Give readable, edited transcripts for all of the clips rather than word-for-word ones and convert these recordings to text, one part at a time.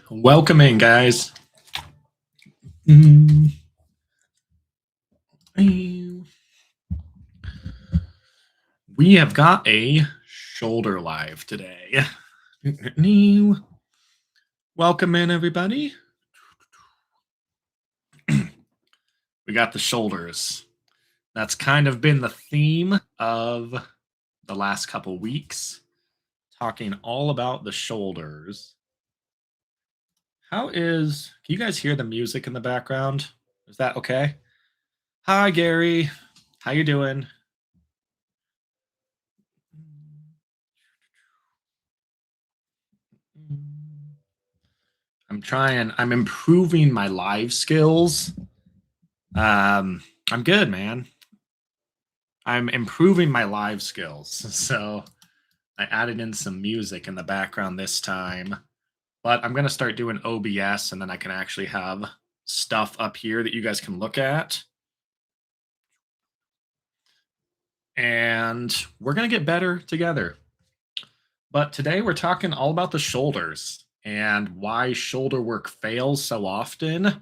Welcome in, guys. We have got a shoulder live today. Welcome in, everybody. We got the shoulders. That's kind of been the theme of the last couple weeks, talking all about the shoulders. Can you guys hear the music in the background? Is that okay? Hi, Gary. How you doing? I'm improving my live skills. I'm good, man. I'm improving my live skills. So I added in some music in the background this time, but I'm going to start doing OBS and then I can actually have stuff up here that you guys can look at. And we're going to get better together. But today we're talking all about the shoulders and why shoulder work fails so often,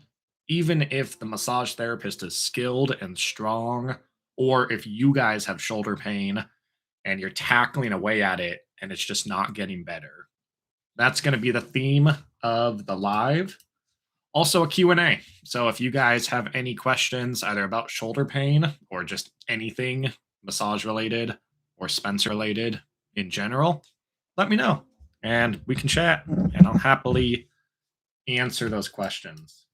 even if the massage therapist is skilled and strong, or if you guys have shoulder pain and you're tackling away at it and it's just not getting better. That's going to be the theme of the live. Also a Q&A. So if you guys have any questions either about shoulder pain or just anything massage related or Spencer related in general, let me know and we can chat and I'll happily answer those questions.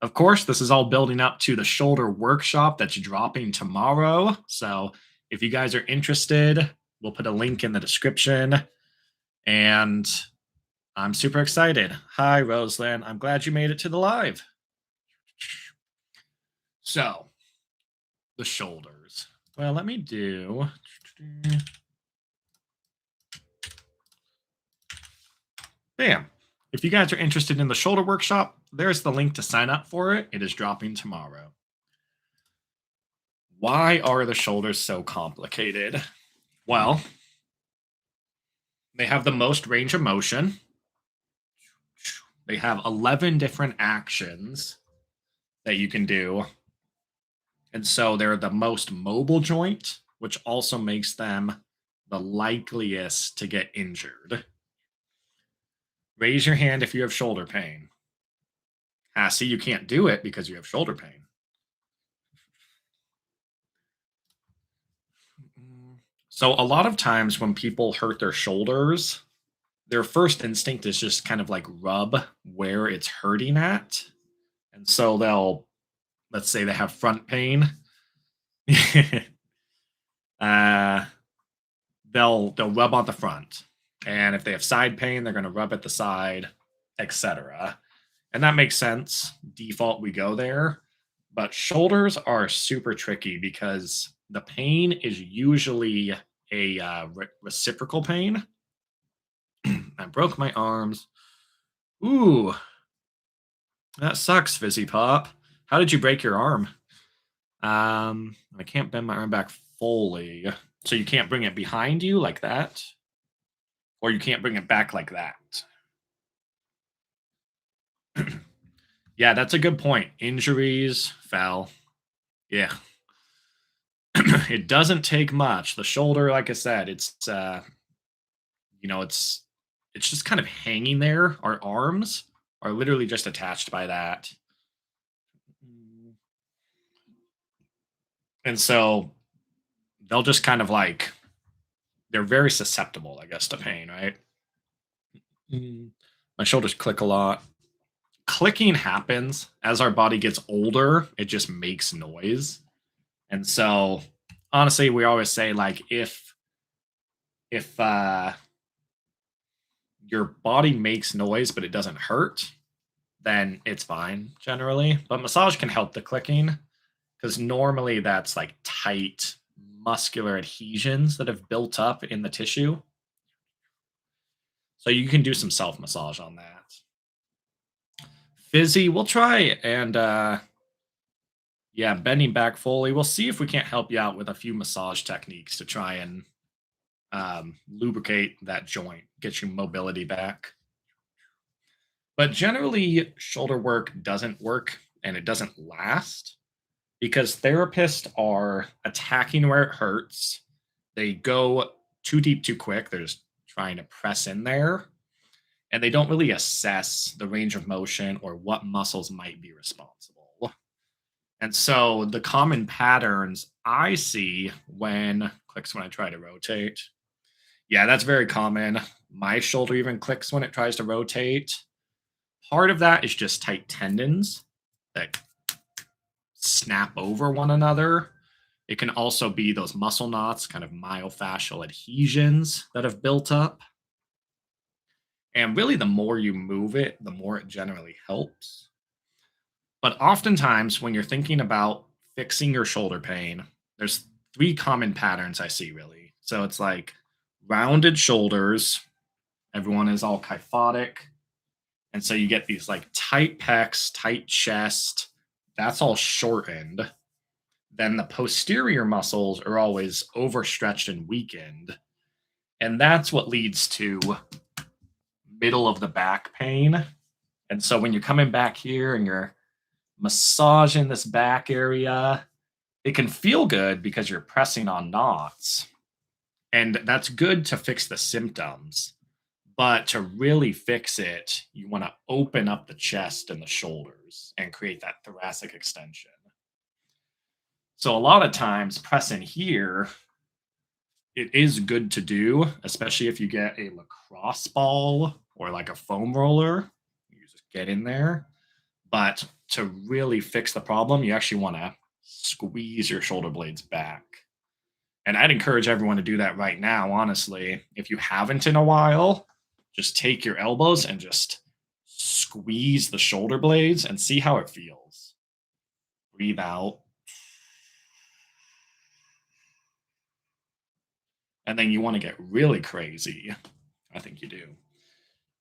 Of course, this is all building up to the shoulder workshop that's dropping tomorrow. So if you guys are interested, we'll put a link in the description. And I'm super excited. Hi, Rosalind. I'm glad you made it to the live. So, the shoulders. Well, let me do... Bam. If you guys are interested in the shoulder workshop, there's the link to sign up for it. It is dropping tomorrow. Why are the shoulders so complicated? Well, they have the most range of motion. They have 11 different actions that you can do. And so they're the most mobile joint, which also makes them the likeliest to get injured. Raise your hand if you have shoulder pain. See, you can't do it because you have shoulder pain. So a lot of times when people hurt their shoulders, their first instinct is just kind of like rub where it's hurting at. And so let's say they have front pain. They'll rub on the front. And if they have side pain, they're going to rub at the side, etc. And that makes sense. Default, we go there. But shoulders are super tricky because the pain is usually a reciprocal pain. I broke my arms. Ooh, that sucks, Fizzy Pop. How did you break your arm? I can't bend my arm back fully. So you can't bring it behind you like that? Or you can't bring it back like that? Yeah, that's a good point. Injuries, fell. Yeah. It doesn't take much. The shoulder, like I said, it's just kind of hanging there. Our arms are literally just attached by that. And so they'll just kind of like, they're very susceptible, I guess, to pain, right? My shoulders click a lot. Clicking happens as our body gets older. It just makes noise. And so honestly, we always say, like, if your body makes noise but it doesn't hurt, then it's fine generally. But massage can help the clicking because normally that's like tight muscular adhesions that have built up in the tissue. So you can do some self-massage on that. Fizzy, we'll try. And yeah, bending back fully. We'll see if we can't help you out with a few massage techniques to try and lubricate that joint, get your mobility back. But generally, shoulder work doesn't work and it doesn't last because therapists are attacking where it hurts. They go too deep too quick. They're just trying to press in there and they don't really assess the range of motion or what muscles might be responsible. And so the common patterns I see when clicks when I try to rotate. Yeah, that's very common. My shoulder even clicks when it tries to rotate. Part of that is just tight tendons that snap over one another. It can also be those muscle knots, kind of myofascial adhesions that have built up. And really, the more you move it, the more it generally helps. But oftentimes, when you're thinking about fixing your shoulder pain, there's three common patterns I see really. So it's like rounded shoulders, everyone is all kyphotic. And so you get these like tight pecs, tight chest, that's all shortened. Then the posterior muscles are always overstretched and weakened. And that's what leads to middle of the back pain. And so when you're coming back here and you're massaging this back area, it can feel good because you're pressing on knots. And that's good to fix the symptoms. But to really fix it, you want to open up the chest and the shoulders and create that thoracic extension. So a lot of times pressing here, it is good to do, especially if you get a lacrosse ball or like a foam roller. You just get in there. But to really fix the problem, you actually want to squeeze your shoulder blades back. And I'd encourage everyone to do that right now, honestly. If you haven't in a while, just take your elbows and just squeeze the shoulder blades and see how it feels. Breathe out. And then you want to get really crazy. I think you do.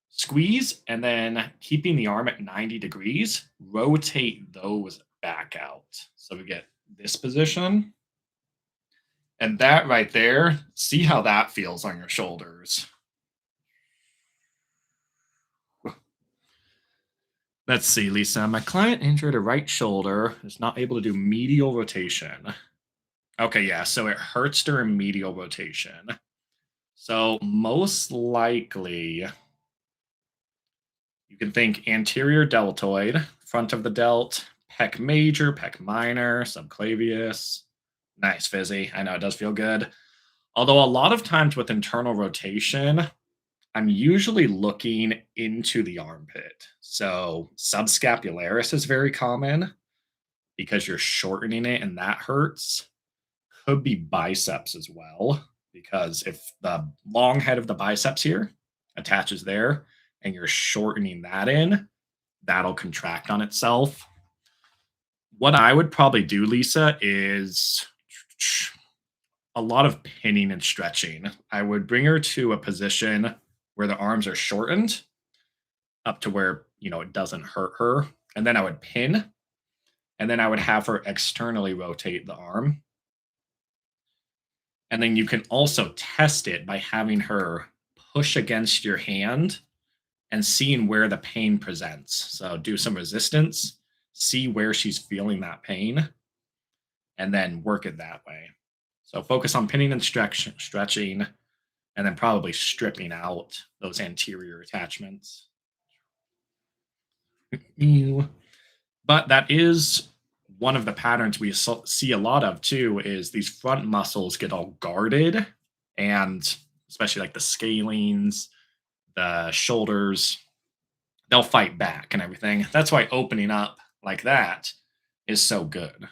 Squeeze and then keeping the arm at 90 degrees, rotate those back out. So we get this position. And that right there, see how that feels on your shoulders. Let's see, Lisa. My client injured a right shoulder, is not able to do medial rotation. Okay, yeah, so it hurts during medial rotation. So most likely, you can think anterior deltoid, front of the delt, pec major, pec minor, subclavius. Nice, Fizzy. I know it does feel good. Although a lot of times with internal rotation, I'm usually looking into the armpit. So subscapularis is very common because you're shortening it and that hurts. Could be biceps as well, because if the long head of the biceps here attaches there and you're shortening that in, that'll contract on itself. What I would probably do, Lisa, is a lot of pinning and stretching. I would bring her to a position where the arms are shortened up to where, it doesn't hurt her. And then I would pin and then I would have her externally rotate the arm. And then you can also test it by having her push against your hand and seeing where the pain presents. So do some resistance, see where she's feeling that pain, and then work it that way. So focus on pinning and stretching, and then probably stripping out those anterior attachments. But that is one of the patterns we see a lot of too, is these front muscles get all guarded, and especially like the scalenes, the shoulders, they'll fight back and everything. That's why opening up like that is so good.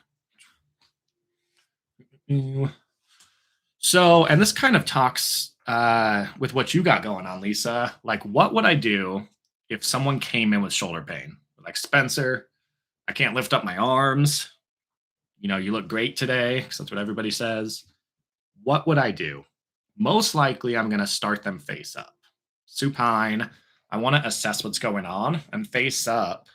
So, and this kind of talks with what you got going on, Lisa. Like, what would I do if someone came in with shoulder pain? Like, Spencer, I can't lift up my arms. You look great today, because that's what everybody says. What would I do? Most likely, I'm going to start them face up. Supine. I want to assess what's going on, and face up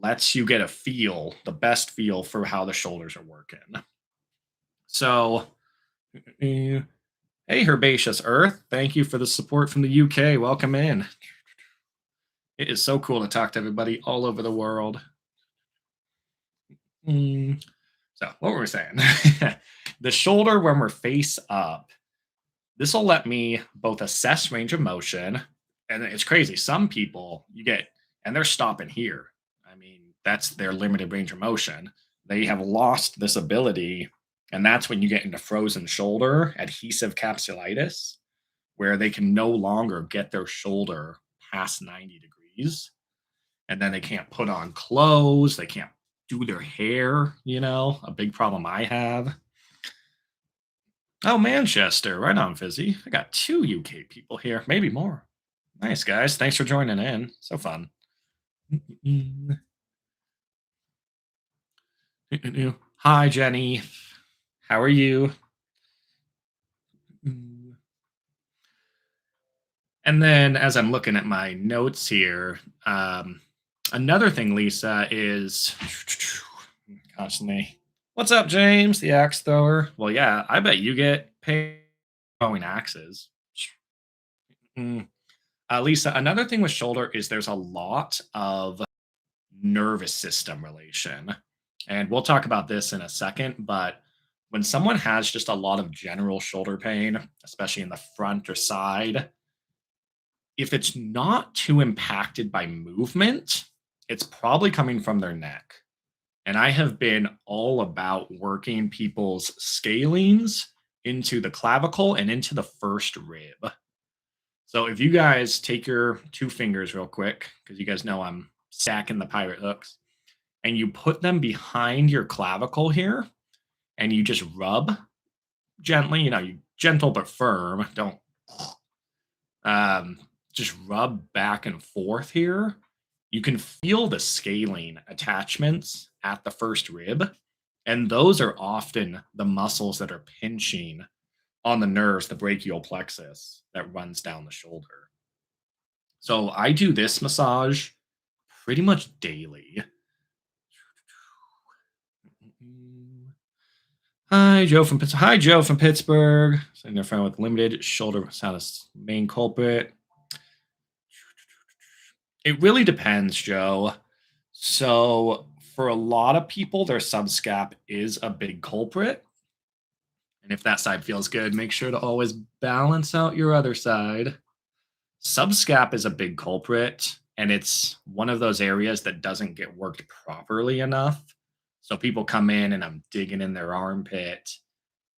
lets you get a feel, the best feel for how the shoulders are working. So, hey, Herbaceous Earth, thank you for the support from the UK. Welcome in. It is so cool to talk to everybody all over the world. Mm. So, what were we saying? The shoulder when we're face up, this will let me both assess range of motion, and it's crazy. Some people you get, and they're stopping here. I mean, that's their limited range of motion. They have lost this ability, and that's when you get into frozen shoulder, adhesive capsulitis, where they can no longer get their shoulder past 90 degrees, and then they can't put on clothes, they can't do their hair, a big problem I have. Oh, Manchester. Right on, Fizzy. I got two UK people here, maybe more. Nice, guys. Thanks for joining in. So fun. Hi, Jenny. How are you? And then as I'm looking at my notes here, another thing, Lisa, is constantly, what's up, James, the axe thrower? Well, yeah, I bet you get paid throwing axes. Mm. Lisa, another thing with shoulder is there's a lot of nervous system relation. And we'll talk about this in a second, but when someone has just a lot of general shoulder pain, especially in the front or side, if it's not too impacted by movement, it's probably coming from their neck. And I have been all about working people's scalenes into the clavicle and into the first rib. So if you guys take your two fingers real quick, because you guys know I'm stacking the pirate hooks, and you put them behind your clavicle here, and you just rub gently, you gentle but firm. Don't just rub back and forth here. You can feel the scalene attachments at the first rib, and those are often the muscles that are pinching on the nerves, the brachial plexus that runs down the shoulder. So I do this massage pretty much daily. Hi, Joe from Pittsburgh. Hi, Joe from Pittsburgh. Sitting there friend with limited shoulder sinus main culprit. It really depends, Joe. So for a lot of people, their subscap is a big culprit. And if that side feels good, make sure to always balance out your other side. Subscap is a big culprit, and it's one of those areas that doesn't get worked properly enough. So people come in and I'm digging in their armpit,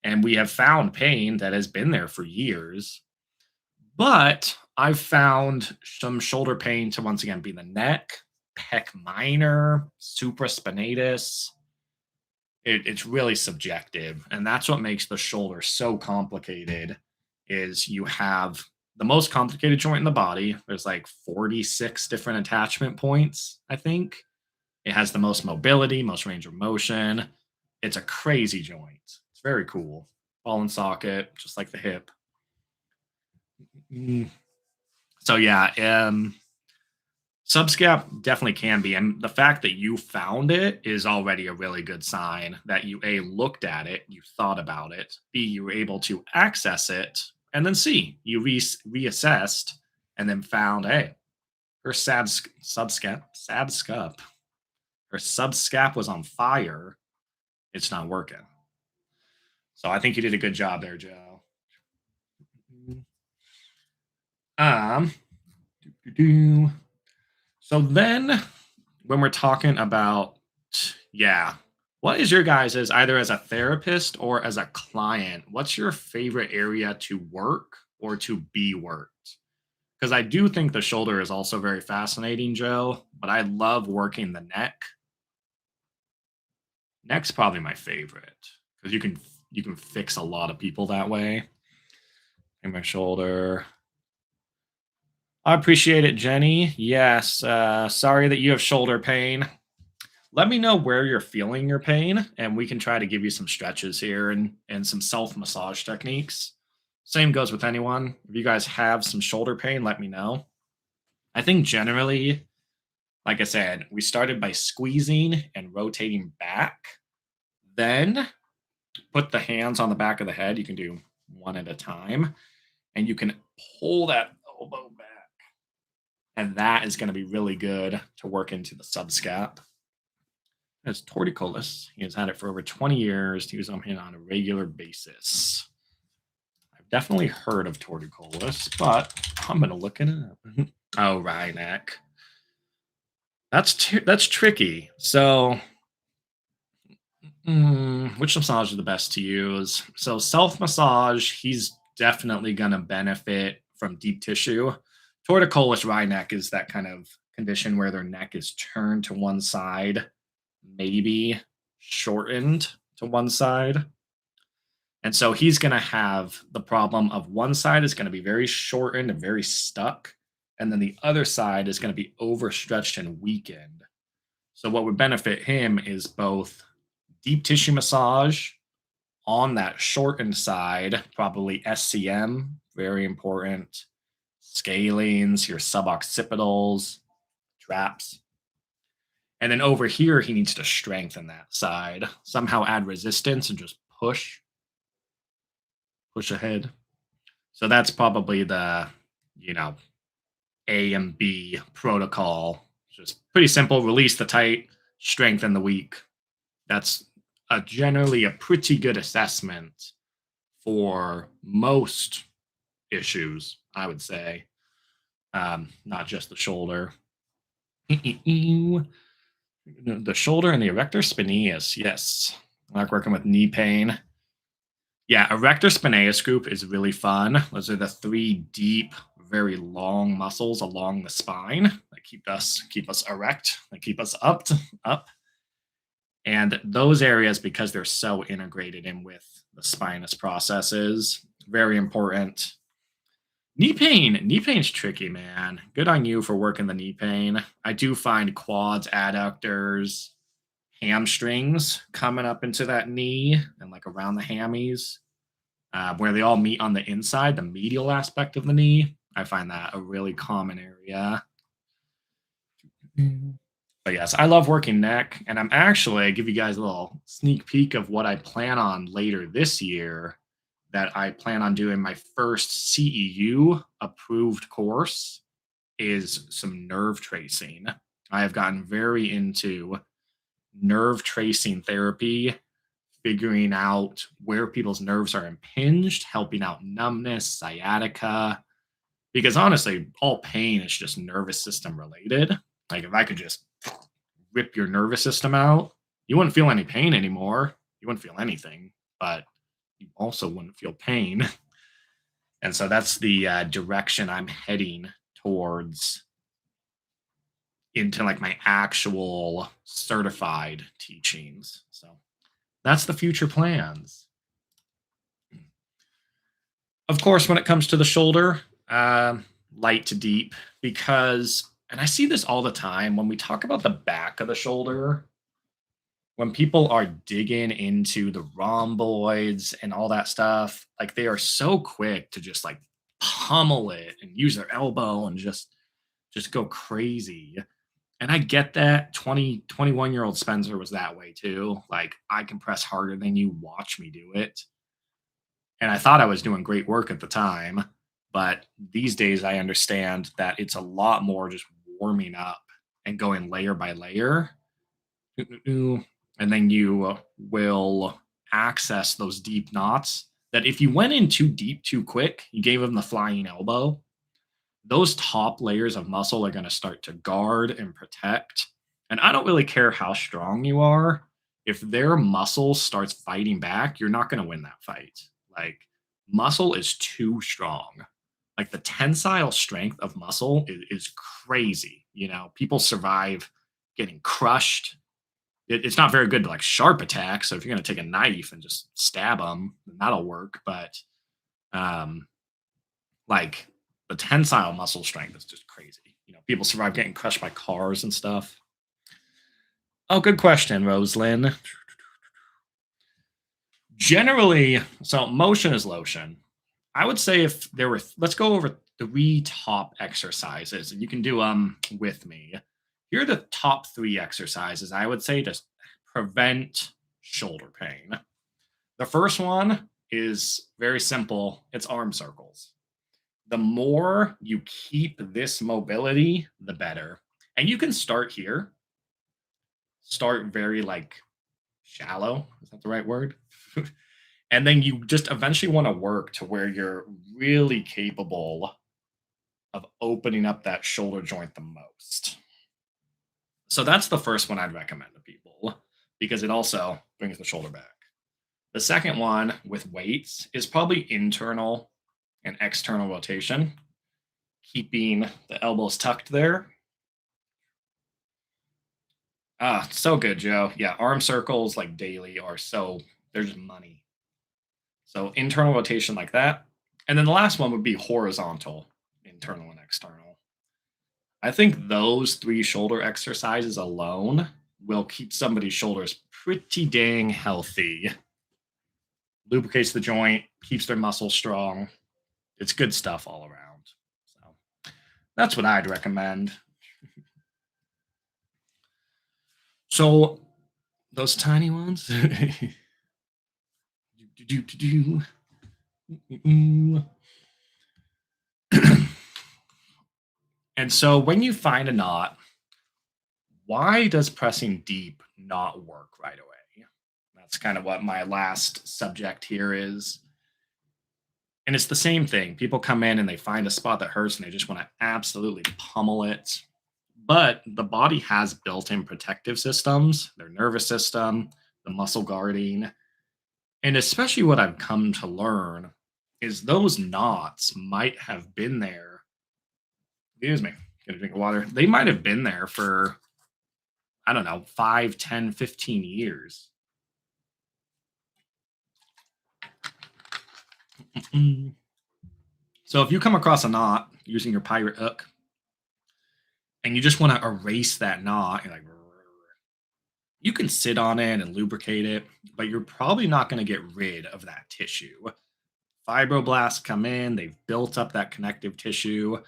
and we have found pain that has been there for years. But I've found some shoulder pain to once again be the neck, pec minor, supraspinatus. It's really subjective, and that's what makes the shoulder so complicated. Is you have the most complicated joint in the body. There's like 46 different attachment points, I think. It has the most mobility, most range of motion. It's a crazy joint. It's very cool. Ball and socket, just like the hip. So yeah, subscap definitely can be, and the fact that you found it is already a really good sign that you A, looked at it, you thought about it, B, you were able to access it, and then C, you reassessed and then found, hey, her her subscap was on fire. It's not working. So I think you did a good job there, Joe. Um, so then when we're talking about, yeah, what is your guys's, either as a therapist or as a client, what's your favorite area to work or to be worked? Because I do think the shoulder is also very fascinating, Joe, but I love working the neck. Neck's probably my favorite because you can fix a lot of people that way. And my shoulder. I appreciate it, Jenny. Yes. Sorry that you have shoulder pain. Let me know where you're feeling your pain, and we can try to give you some stretches here and some self massage techniques. Same goes with anyone. If you guys have some shoulder pain, let me know. I think generally, like I said, we started by squeezing and rotating back. Then put the hands on the back of the head. You can do one at a time, and you can pull that elbow back And that is going to be really good to work into the subscap. As Torticollis, he has had it for over 20 years to use on him on a regular basis. I've definitely heard of Torticollis, but I'm going to look it up. Oh, Rhineck. That's tricky. So, which massage is the best to use? So, self massage, he's definitely going to benefit from deep tissue. Torticollis Rhineck is that kind of condition where their neck is turned to one side, maybe shortened to one side. And so he's going to have the problem of one side is going to be very shortened and very stuck. And then the other side is going to be overstretched and weakened. So, what would benefit him is both deep tissue massage on that shortened side, probably SCM, very important, scalenes, your suboccipitals, traps. And then over here, he needs to strengthen that side, somehow add resistance and just push ahead. So that's probably the, you know, A and B protocol. Just pretty simple. Release the tight, strengthen the weak. That's generally a pretty good assessment for most issues, I would say. Not just the shoulder. The shoulder and the erector spinaeus. Yes. I like working with knee pain. Yeah, erector spinaeus group is really fun. Those are the three deep, very long muscles along the spine that keep us erect, that keep us up. And those areas, because they're so integrated in with the spinous processes, very important. Knee pain's tricky, man. Good on you for working the knee pain. I do find quads, adductors, hamstrings coming up into that knee and like around the hammies, where they all meet on the inside, the medial aspect of the knee. I find that a really common area. But yes, I love working neck, and I'm actually give you guys a little sneak peek of what I plan on later this year. That I plan on doing my first CEU approved course is some nerve tracing. I have gotten very into nerve tracing therapy, figuring out where people's nerves are impinged, helping out numbness, sciatica. Because honestly, all pain is just nervous system related. Like if I could just rip your nervous system out, you wouldn't feel any pain anymore. You wouldn't feel anything, but you also wouldn't feel pain. And so that's the direction I'm heading towards into like my actual certified teachings. So that's the future plans. Of course, when it comes to the shoulder, light to deep, because, and I see this all the time when we talk about the back of the shoulder, when people are digging into the rhomboids and all that stuff, like they are so quick to just like pummel it and use their elbow and just go crazy. And I get that 21-year-old Spencer was that way too. Like I can press harder than you, watch me do it. And I thought I was doing great work at the time, but these days I understand that it's a lot more just warming up and going layer by layer. And then you will access those deep knots that if you went in too deep too quick, you gave them the flying elbow, those top layers of muscle are going to start to guard and protect. And I don't really care how strong you are. If their muscle starts fighting back, you're not going to win that fight. Like muscle is too strong. Like the tensile strength of muscle is crazy. You know, people survive getting crushed. It's not very good to like sharp attack. So if you're going to take a knife and just stab them, that'll work. But like the tensile muscle strength is just crazy. You know, people survive getting crushed by cars and stuff. Oh, good question, Roselyn. Generally, so motion is lotion. I would say if there were, let's go over 3 top exercises, and you can do them with me. Here are the top 3 exercises I would say to prevent shoulder pain. The first one is very simple. It's arm circles. The more you keep this mobility, the better. And you can start here, start very like shallow. Is that the right word? And then you just eventually want to work to where you're really capable of opening up that shoulder joint the most. So that's the first one I'd recommend to people because it also brings the shoulder back. The second one with weights is probably internal and external rotation, keeping the elbows tucked there. Ah, so good, Joe. Yeah, arm circles like daily are they're just money. So internal rotation like that. And then the last one would be horizontal, internal and external. I think those three shoulder exercises alone will keep somebody's shoulders pretty dang healthy. Lubricates the joint, keeps their muscles strong. It's good stuff all around. So that's what I'd recommend. So those tiny ones. And so when you find a knot, why does pressing deep not work right away? That's kind of what my last subject here is. And it's the same thing. People come in and they find a spot that hurts and they just want to absolutely pummel it. But the body has built in protective systems, their nervous system, the muscle guarding. And especially what I've come to learn is those knots might have been there. Excuse me, get a drink of water. They might have been there for, I don't know, 5, 10, 15 years. So if you come across a knot using your pirate hook and you just want to erase that knot, you're like, you can sit on it and lubricate it, but you're probably not going to get rid of that tissue. Fibroblasts come in, they've built up that connective tissue.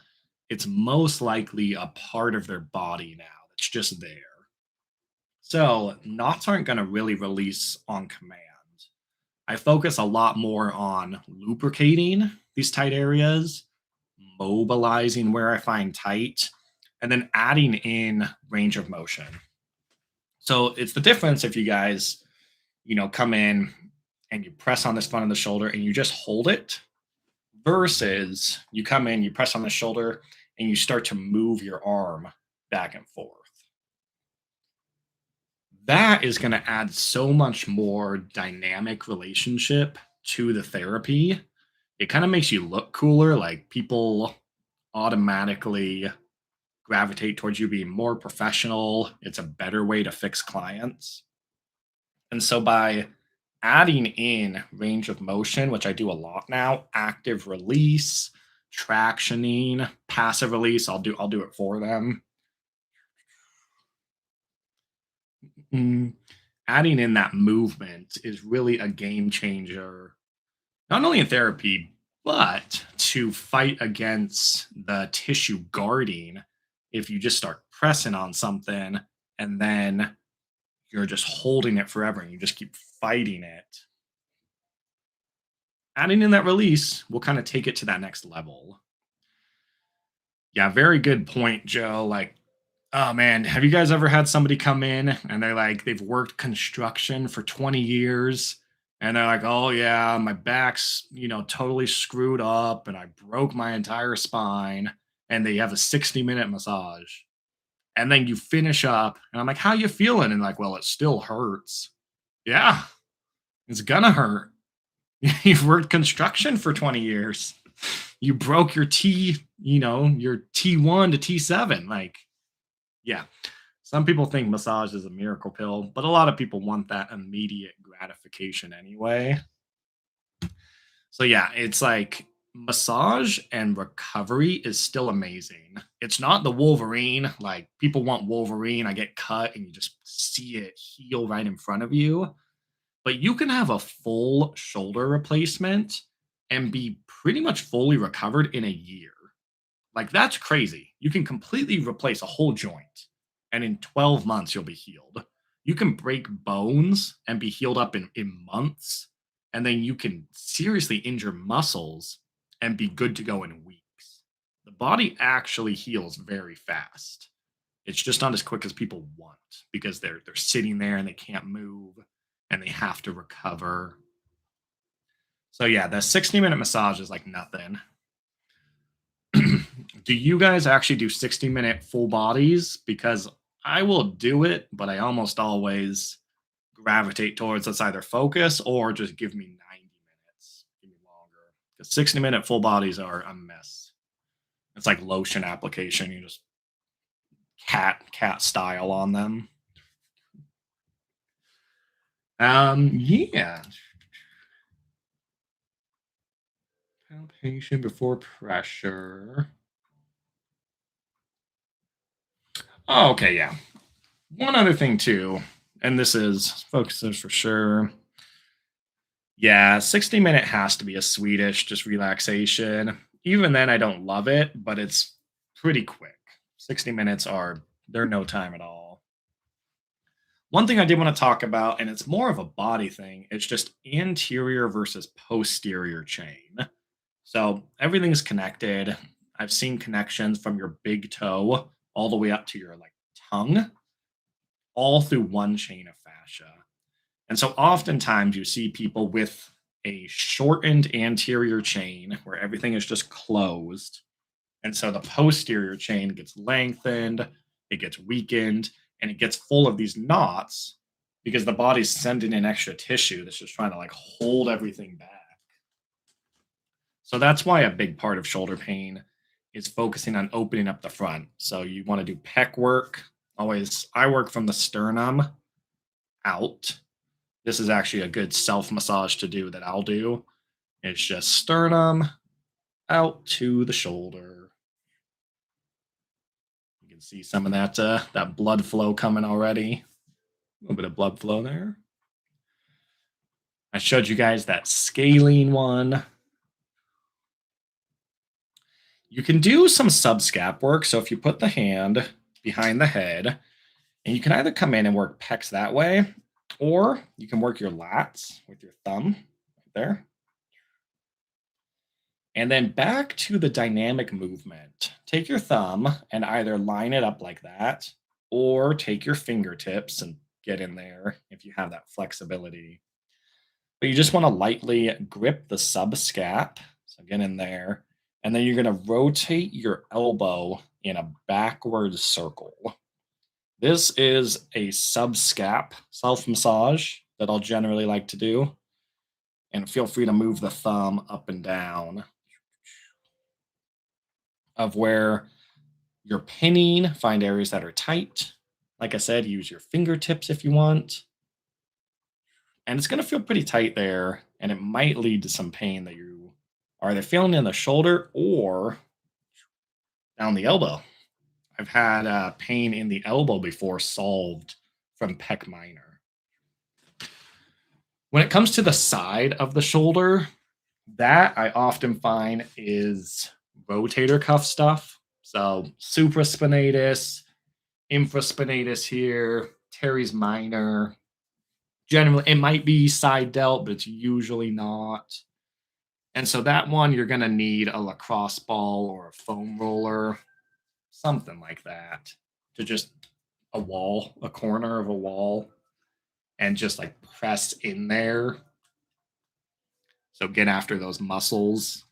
It's most likely a part of their body now that's just there. So knots aren't going to really release on command. I focus a lot more on lubricating these tight areas, mobilizing where I find tight, and then adding in range of motion. So it's the difference if you guys, come in and you press on this front of the shoulder and you just hold it versus you come in, you press on the shoulder and you start to move your arm back and forth. That is going to add so much more dynamic relationship to the therapy. It kind of makes you look cooler, like people automatically gravitate towards you being more professional. It's a better way to fix clients. And so by adding in range of motion, which I do a lot now, active release, tractioning, passive release, I'll do it for them. Adding in that movement is really a game changer, not only in therapy, but to fight against the tissue guarding. If you just start pressing on something and then you're just holding it forever and you just keep fighting it, adding in that release will kind of take it to that next level. Yeah, very good point, Joe. Like, oh man, have you guys ever had somebody come in and they're like, they've worked construction for 20 years and they're like, oh yeah, my back's, totally screwed up and I broke my entire spine, and they have a 60-minute massage. And then you finish up and I'm like, how you feeling? And like, well, it still hurts. Yeah, it's gonna hurt. You've worked construction for 20 years. You broke your your T1 to T7. Like, yeah. Some people think massage is a miracle pill, but a lot of people want that immediate gratification anyway. So yeah, it's like massage and recovery is still amazing. It's not the Wolverine. Like people want Wolverine. I get cut and you just see it heal right in front of you. But you can have a full shoulder replacement and be pretty much fully recovered in a year. Like that's crazy. You can completely replace a whole joint and in 12 months you'll be healed. You can break bones and be healed up in months. And then you can seriously injure muscles and be good to go in weeks. the body actually heals very fast. It's just not as quick as people want because they're sitting there and they can't move and they have to recover. So yeah, the 60-minute massage is like nothing. Do you guys actually do 60-minute full bodies? Because I will do it, but I almost always gravitate towards let's either focus or just give me 90 minutes. Give me longer. Because 60-minute full bodies are a mess. It's like lotion application. You just cat style on them. Yeah. Palpation before pressure. Oh, okay, yeah. One other thing too, and this is focuses for sure. Yeah, 60-minute has to be a Swedish, just relaxation. Even then, I don't love it, but it's pretty quick. 60 minutes are, they're no time at all. One thing I did want to talk about, and it's more of a body thing, it's just anterior versus posterior chain. So everything's connected. I've seen connections from your big toe all the way up to your like tongue, all through one chain of fascia. And so oftentimes you see people with a shortened anterior chain where everything is just closed. And so the posterior chain gets lengthened, it gets weakened, and it gets full of these knots because the body's sending in extra tissue that's just trying to like hold everything back. So that's why a big part of shoulder pain is focusing on opening up the front. So you want to do pec work. Always, I work from the sternum out. This is actually a good self massage to do that I'll do. It's just sternum out to the shoulder. You can see some of that blood flow coming already. A little bit of blood flow there. I showed you guys that scalene one. You can do some subscap work. So if you put the hand behind the head, and you can either come in and work pecs that way, or you can work your lats with your thumb right there. And then back to the dynamic movement. Take your thumb and either line it up like that, or take your fingertips and get in there if you have that flexibility. But you just want to lightly grip the subscap. So get in there. And then you're going to rotate your elbow in a backward circle. This is a subscap self massage that I'll generally like to do. And feel free to move the thumb up and down of where you're pinning, find areas that are tight. Like I said, use your fingertips if you want. And it's going to feel pretty tight there, and it might lead to some pain that you are either feeling in the shoulder or down the elbow. I've had pain in the elbow before solved from pec minor. When it comes to the side of the shoulder, that I often find is rotator cuff stuff. So supraspinatus, infraspinatus here, teres minor. Generally, it might be side delt, but it's usually not. And so that one, you're going to need a lacrosse ball or a foam roller, something like that, to just a corner of a wall, and just like press in there. So get after those muscles.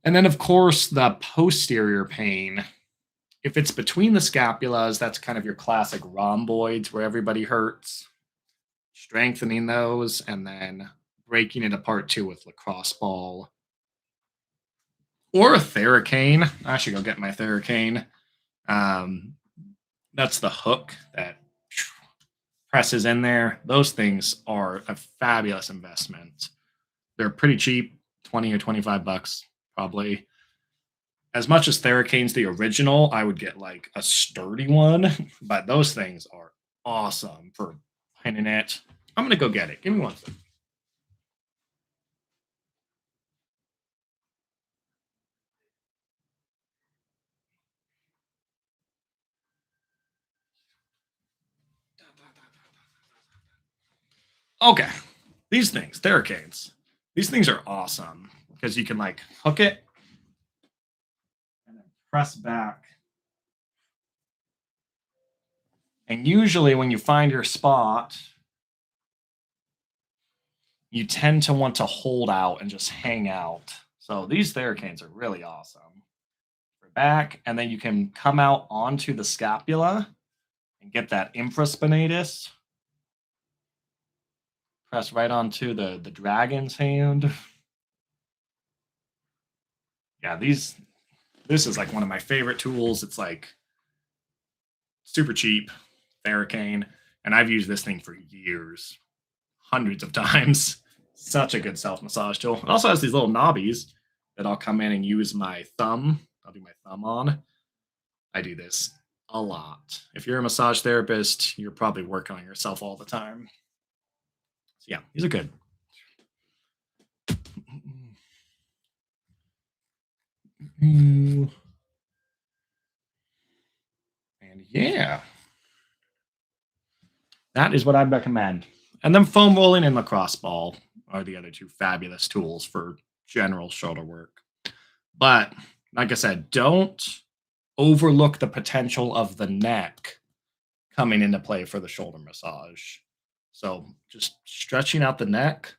And then, of course, the posterior pain. If it's between the scapulas, that's kind of your classic rhomboids where everybody hurts. Strengthening those and then breaking it apart too with lacrosse ball or a Theracane. I should go get my Theracane. That's the hook that presses in there. Those things are a fabulous investment. They're pretty cheap, 20 or 25 bucks, probably. As much as Theracane's the original, I would get like a sturdy one, but those things are awesome for pinning it. I'm going to go get it. Give me one second. Okay. These things, Theracanes. These things are awesome because you can like hook it press back. And usually when you find your spot, you tend to want to hold out and just hang out. So these Theracanes are really awesome. For back, and then you can come out onto the scapula and get that infraspinatus. Press right onto the dragon's hand. Yeah, this is like one of my favorite tools. It's like super cheap, Theracane, and I've used this thing for years, hundreds of times. Such a good self-massage tool. It also has these little knobbies that I'll come in and use my thumb. I'll do my thumb on. I do this a lot. If you're a massage therapist, you're probably working on yourself all the time. So yeah, these are good. And yeah, that is what I'd recommend. And then foam rolling and lacrosse ball are the other two fabulous tools for general shoulder work. But like I said, don't overlook the potential of the neck coming into play for the shoulder massage. So just stretching out the neck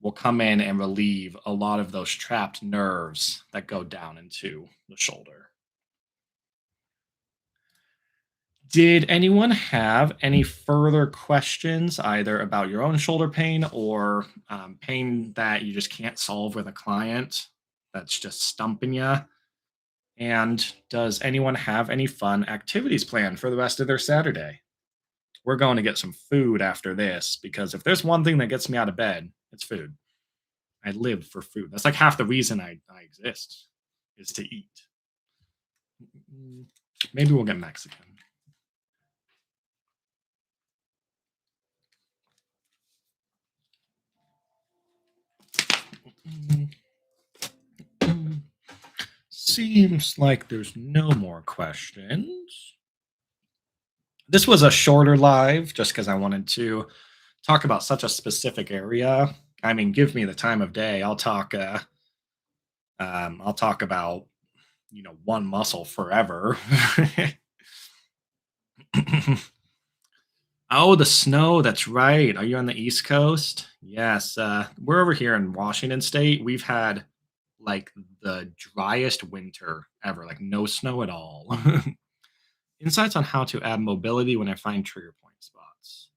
will come in and relieve a lot of those trapped nerves that go down into the shoulder. Did anyone have any further questions, either about your own shoulder pain or pain that you just can't solve with a client that's just stumping you? And does anyone have any fun activities planned for the rest of their Saturday? We're going to get some food after this because if there's one thing that gets me out of bed, it's food. I live for food. That's like half the reason I exist is to eat. Maybe we'll get Mexican. Seems like there's no more questions. This was a shorter live just because I wanted to talk about such a specific area. I mean, give me the time of day. I'll talk about one muscle forever. Oh, the snow. That's right. Are you on the East Coast? Yes. We're over here in Washington State. We've had like the driest winter ever, like no snow at all. Insights on how to add mobility when I find trigger point spots.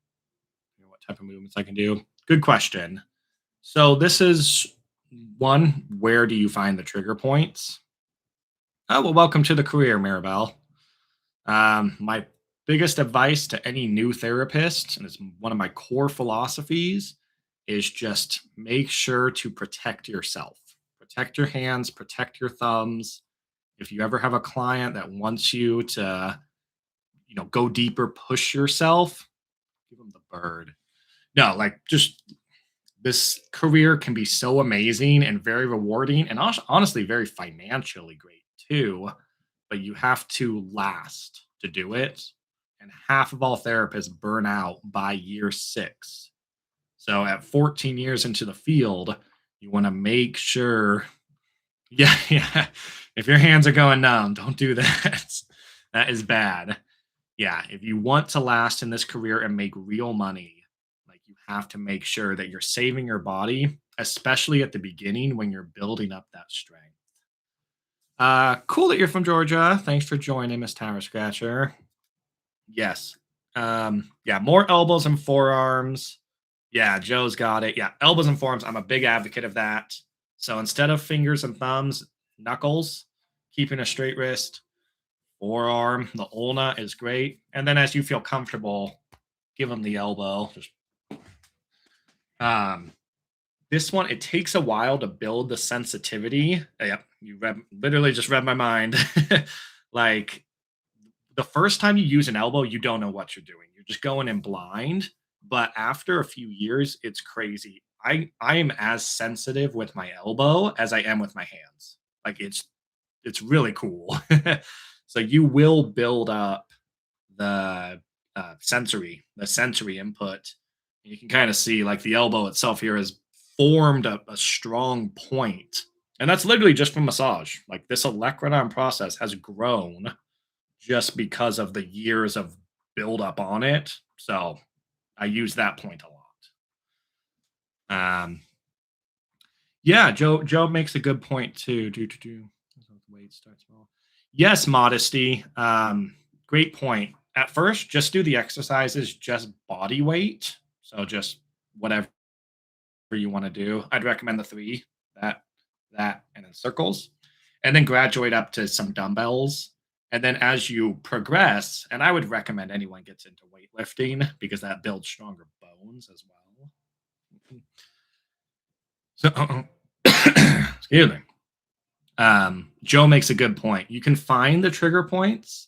What type of movements I can do? Good question. So this is one. Where do you find the trigger points? Oh, well, welcome to the career, Maribel. My biggest advice to any new therapist, and it's one of my core philosophies, is just make sure to protect yourself. Protect your hands, protect your thumbs. If you ever have a client that wants you to, go deeper, push yourself, give them the bird. No, like just this career can be so amazing and very rewarding and honestly very financially great too, but you have to last to do it. And half of all therapists burn out by year 6. So at 14 years into the field, you want to make sure, yeah, yeah. If your hands are going numb, don't do that. That is bad. Yeah, if you want to last in this career and make real money, like you have to make sure that you're saving your body, especially at the beginning when you're building up that strength. Cool that you're from Georgia. Thanks for joining, Miss Tower Scratcher. Yes. Yeah, more elbows and forearms. Yeah, Joe's got it. Yeah, elbows and forearms. I'm a big advocate of that. So instead of fingers and thumbs, knuckles, keeping a straight wrist, forearm, the ulna is great. And then as you feel comfortable, give them the elbow. This one, it takes a while to build the sensitivity. Yep, literally just read my mind. Like the first time you use an elbow, you don't know what you're doing. You're just going in blind. But after a few years, it's crazy. I am as sensitive with my elbow as I am with my hands. Like it's really cool. So you will build up the sensory input. You can kind of see like the elbow itself here has formed a strong point And that's literally just from massage. Like this olecranon process has grown just because of the years of buildup on it. So I use that point a lot. Yeah, Joe makes a good point too. Do. Weight starts small. Yes, modesty. Great point. At first, just do the exercises, just body weight. So just whatever you want to do. I'd recommend the three that and then circles, and then graduate up to some dumbbells. And then as you progress, and I would recommend anyone gets into weightlifting because that builds stronger bones as well. So, excuse me. Joe makes a good point. You can find the trigger points.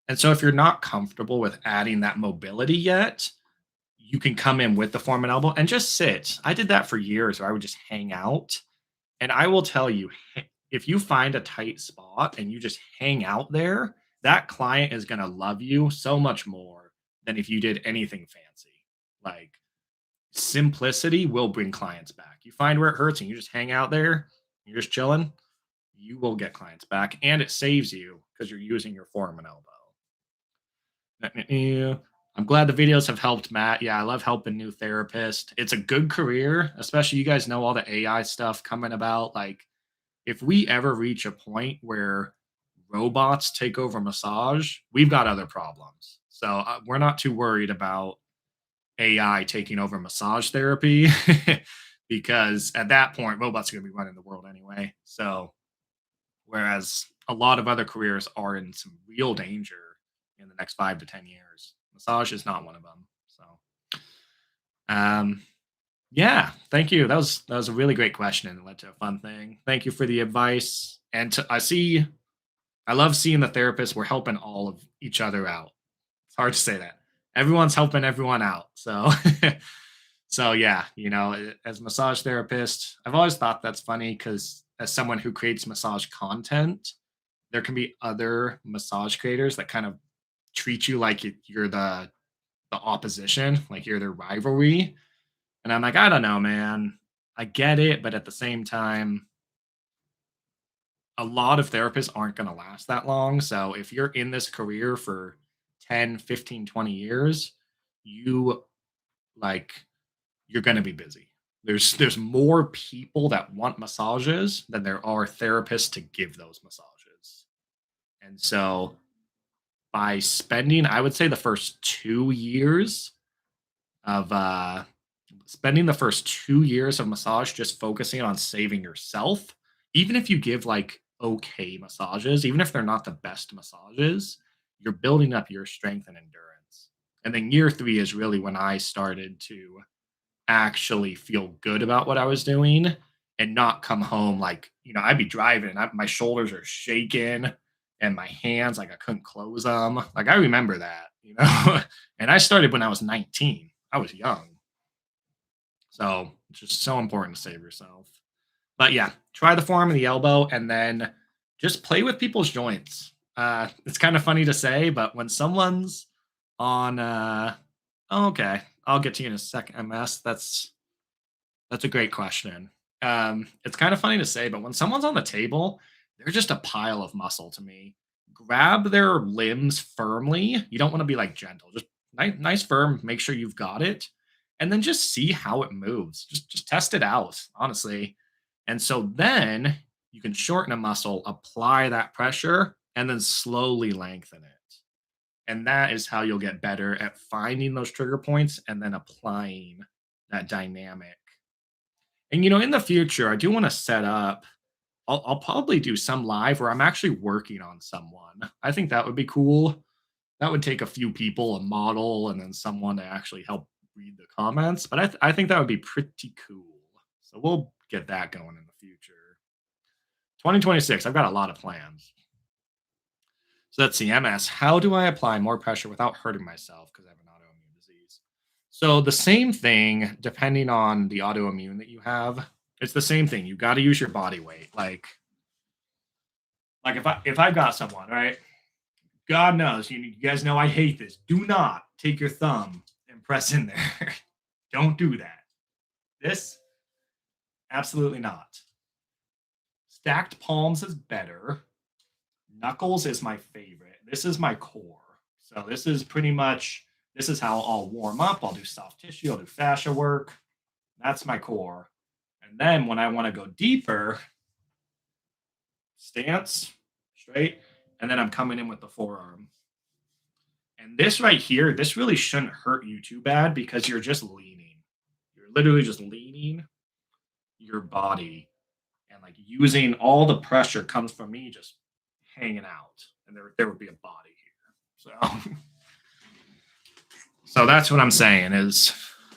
And so if you're not comfortable with adding that mobility yet, you can come in with the form and elbow and just sit. I did that for years where I would just hang out. And I will tell you, if you find a tight spot and you just hang out there, that client is going to love you so much more than if you did anything fancy. Like simplicity will bring clients back. You find where it hurts and you just hang out there, you're just chilling, you will get clients back and it saves you because you're using your forearm and elbow. I'm glad the videos have helped, Matt. Yeah, I love helping new therapists. It's a good career, especially you guys know all the AI stuff coming about. Like, if we ever reach a point where robots take over massage, we've got other problems. So we're not too worried about AI taking over massage therapy because at that point, robots are going to be running the world anyway. So, whereas a lot of other careers are in some real danger in the next 5 to 10 years, massage is not one of them. So, um, yeah, thank you. That was a really great question and it led to a fun thing. Thank you for the advice. And I love seeing the therapists. We're helping all of each other out. It's hard to say that. Everyone's helping everyone out. So so yeah, as a massage therapist, I've always thought that's funny because as someone who creates massage content, there can be other massage creators that kind of treat you like you're the opposition, like you're their rivalry. And I'm like, I don't know, man. I get it, but at the same time, a lot of therapists aren't going to last that long. So if you're in this career for 10, 15, 20 years, you like you're going to be busy. There's more people that want massages than there are therapists to give those massages. And so by spending, I would say the first 2 years of spending the first 2 years of massage just focusing on saving yourself, even if you give like okay massages, even if they're not the best massages, you're building up your strength and endurance. And then year three is really when I started to actually feel good about what I was doing and not come home like, I'd be driving and my shoulders are shaking and my hands, like I couldn't close them. Like I remember that. And I started when I was 19. I was young. So it's just so important to save yourself. But yeah, try the forearm and the elbow and then just play with people's joints. It's kind of funny to say, but when someone's on oh, okay, I'll get to you in a second. MS, that's a great question. It's kind of funny to say, but when someone's on the table, they're just a pile of muscle to me. Grab their limbs firmly. You don't want to be like gentle. Just nice firm. Make sure you've got it, and then just see how it moves. Just test it out, honestly. And so then you can shorten a muscle, apply that pressure, and then slowly lengthen it. And that is how you'll get better at finding those trigger points and then applying that dynamic. And in the future, I do want to set up. I'll probably do some live where I'm actually working on someone. I think that would be cool. That would take a few people, a model, and then someone to actually help read the comments. But I think that would be pretty cool. So we'll get that going in the future. 2026, I've got a lot of plans. So that's the MS. How do I apply more pressure without hurting myself because I have an autoimmune disease? So the same thing, depending on the autoimmune that you have, it's the same thing. You got to use your body weight. Like if I've got someone, right? God knows, you guys know I hate this. Do not take your thumb and press in there. Don't do that. This, absolutely not. Stacked palms is better. Knuckles is my favorite. This is my core. So this is pretty much, this is how I'll warm up. I'll do soft tissue, I'll do fascia work. That's my core. And then when I want to go deeper, stance, straight, and then I'm coming in with the forearm. And this right here, this really shouldn't hurt you too bad because you're just leaning. You're literally just leaning your body, and like using all the pressure comes from me just hanging out, and there would be a body here. So so that's what I'm saying is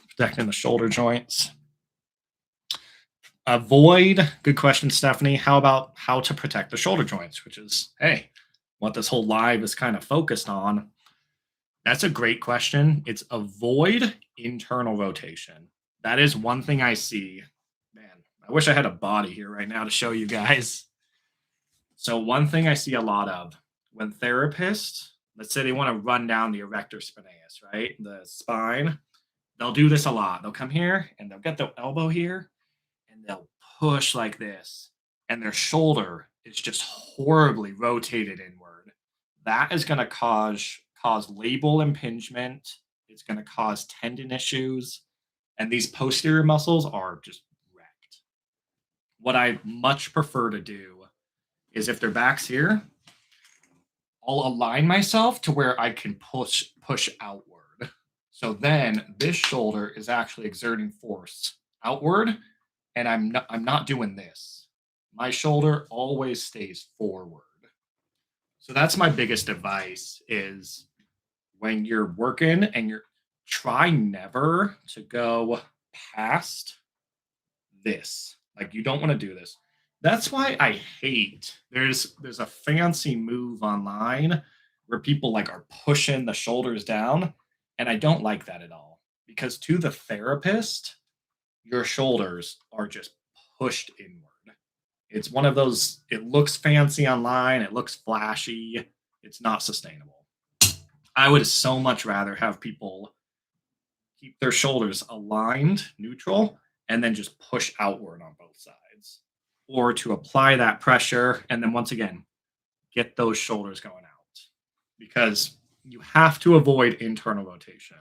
protecting the shoulder joints. Avoid, good question, Stephanie. How about how to protect the shoulder joints, which is, hey, what this whole live is kind of focused on. That's a great question. It's avoid internal rotation. That is one thing I see. Man, I wish I had a body here right now to show you guys. So one thing I see a lot of when therapists, let's say they want to run down the erector spinatus, right? The spine, they'll do this a lot. They'll come here and they'll get their elbow here and they'll push like this. And their shoulder is just horribly rotated inward. That is going to cause labral impingement. It's going to cause tendon issues. And these posterior muscles are just wrecked. What I much prefer to do is if their back's here, I'll align myself to where I can push outward. So then this shoulder is actually exerting force outward, and I'm not doing this. My shoulder always stays forward. So that's my biggest advice is when you're working and you're try never to go past this. Like you don't want to do this. That's why I hate there's a fancy move online where people like are pushing the shoulders down, and I don't like that at all because to the therapist your shoulders are just pushed inward. It's one of those, it looks fancy online, it looks flashy, it's not sustainable. I would so much rather have people keep their shoulders aligned, neutral, and then just push outward on both sides. Or to apply that pressure and then once again, get those shoulders going out because you have to avoid internal rotation.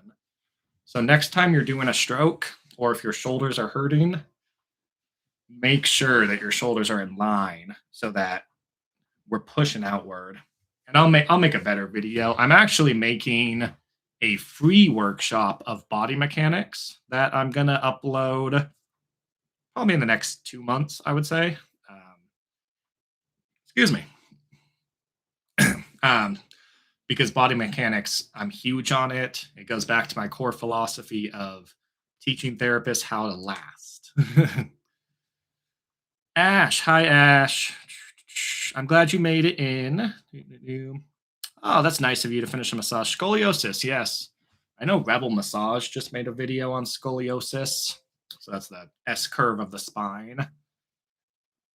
So next time you're doing a stroke or if your shoulders are hurting, make sure that your shoulders are in line so that we're pushing outward. And I'll make a better video. I'm actually making a free workshop of body mechanics that I'm going to upload probably in the next 2 months, I would say. Excuse me. Because body mechanics, I'm huge on it. It goes back to my core philosophy of teaching therapists how to last. Ash, hi Ash. I'm glad you made it in. Oh, that's nice of you to finish a massage. Scoliosis, yes. I know Rebel Massage just made a video on scoliosis. So that's the S curve of the spine.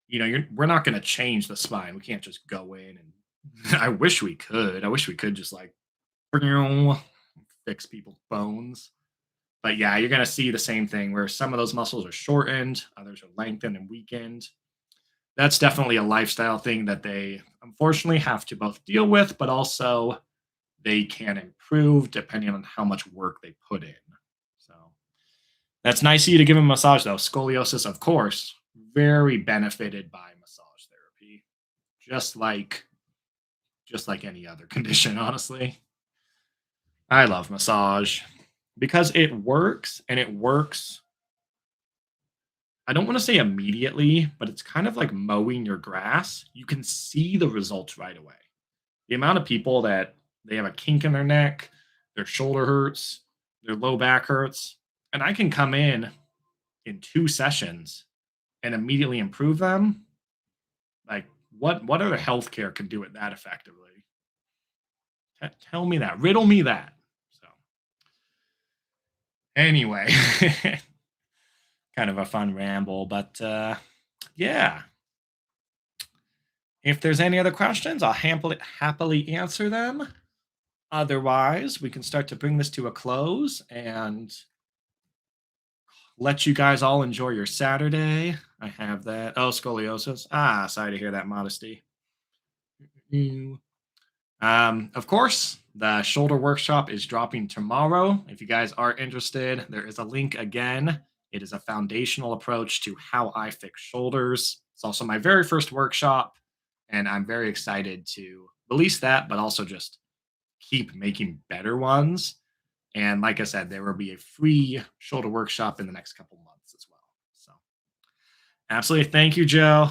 You know, we're not going to change the spine. We can't just go in and I wish we could. I wish we could just like fix people's bones. But yeah, you're going to see the same thing where some of those muscles are shortened, others are lengthened and weakened. That's definitely a lifestyle thing that they unfortunately have to both deal with, but also they can improve depending on how much work they put in. So that's nice of you to give them a massage, though. Scoliosis, of course, very benefited by massage therapy, just like any other condition, honestly. I love massage because it works, and it works. I don't want to say immediately, but it's kind of like mowing your grass. You can see the results right away. The amount of people that they have a kink in their neck, their shoulder hurts, their low back hurts, and I can come in 2 sessions and immediately improve them. Like what other healthcare can do it that effectively? Tell me that. Riddle me that. So anyway, kind of a fun ramble, but yeah. If there's any other questions, I'll happily answer them. Otherwise, we can start to bring this to a close and let you guys all enjoy your Saturday. I have that. Oh, scoliosis. Ah, sorry to hear that, modesty. Mm. Of course, the shoulder workshop is dropping tomorrow. If you guys are interested, there is a link again. It is a foundational approach to how I fix shoulders. It's also my very first workshop, and I'm very excited to release that, but also just keep making better ones. And like I said, there will be a free shoulder workshop in the next couple months as well. So, absolutely. Thank you, Joe.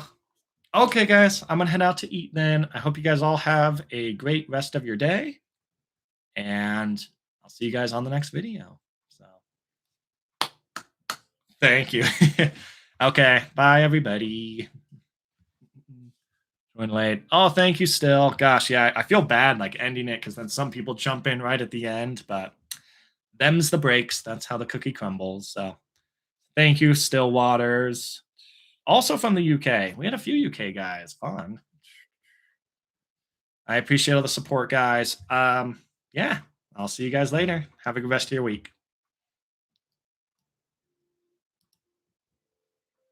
Okay, guys, I'm going to head out to eat then. I hope you guys all have a great rest of your day. And I'll see you guys on the next video. So, thank you. Okay, bye, everybody. Join late. Oh, thank you still. Gosh, yeah, I feel bad like ending it because then some people jump in right at the end, but them's the breaks. That's how the cookie crumbles. So, thank you, Stillwaters. Also from the UK. We had a few UK guys. Fun. I appreciate all the support, guys. Yeah, I'll see you guys later. Have a good rest of your week.